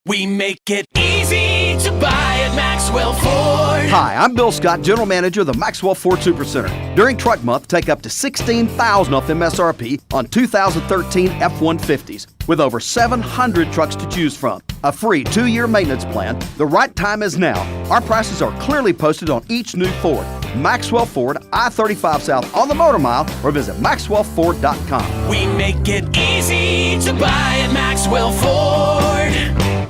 We make it easy to buy at Maxwell Ford. Hi, I'm Bill Scott, General Manager of the Maxwell Ford Supercenter. During Truck Month, take up to $16,000 off MSRP on 2013 F-150s with over 700 trucks to choose from. A free 2-year maintenance plan. The right time is now. Our prices are clearly posted on each new Ford. Maxwell Ford, I-35 South on the Motor Mile, or visit maxwellford.com. We make it easy to buy at Maxwell Ford.